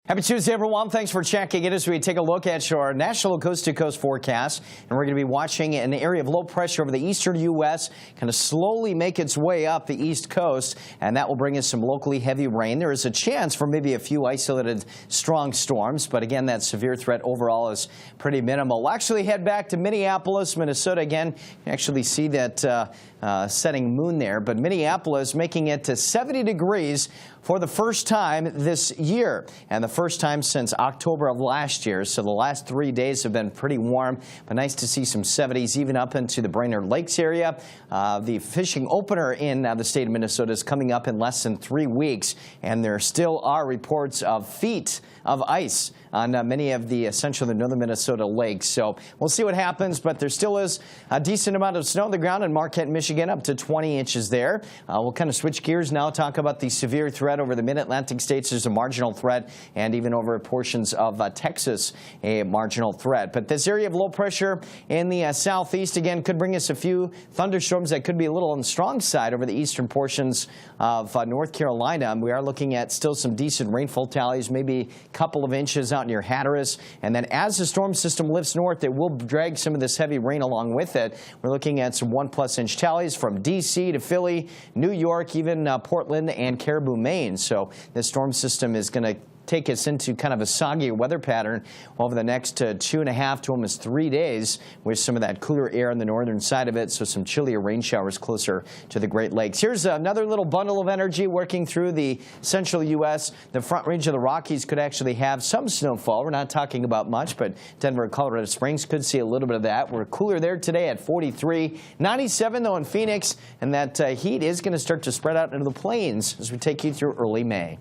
Happy Tuesday, everyone. Thanks for checking in as we take a look at your national coast-to-coast forecast. And we're going to be watching an area of low pressure over the eastern U.S. kind of slowly make its way up the east coast, and that will bring us some locally heavy rain. There is a chance for maybe a few isolated strong storms, but again, that severe threat overall is pretty minimal. We'll actually head back to Minneapolis, Minnesota. Again, you can actually see that setting moon there, but Minneapolis making it to 70 degrees for the first time this year, and the first time since October of last year. So the last 3 days have been pretty warm, but nice to see some 70s even up into the Brainerd Lakes area. The fishing opener in the state of Minnesota is coming up in less than 3 weeks, and there still are reports of feet of ice on many of the central and northern Minnesota lakes. So we'll see what happens, but there still is a decent amount of snow on the ground in Marquette, Michigan, up to 20 inches there. We'll kind of switch gears now, talk about the severe threat over the mid-Atlantic states. There's a marginal threat, and even over portions of Texas, a marginal threat. But this area of low pressure in the southeast, again, could bring us a few thunderstorms that could be a little on the strong side over the eastern portions of North Carolina. We are looking at still some decent rainfall tallies, maybe a couple of inches out near Hatteras. And then as the storm system lifts north, it will drag some of this heavy rain along with it. We're looking at some 1+ inch tallies from D.C. to Philly, New York, even Portland and Caribou, Maine. So this storm system is going to take us into kind of a soggy weather pattern over the next 2.5 to almost 3 days, with some of that cooler air on the northern side of it, so some chillier rain showers closer to the Great Lakes. Here's another little bundle of energy working through the central U.S. The front range of the Rockies could actually have some snowfall. We're not talking about much, but Denver and Colorado Springs could see a little bit of that. We're cooler there today at 43. 97, though, in Phoenix, and that heat is going to start to spread out into the plains as we take you through early May.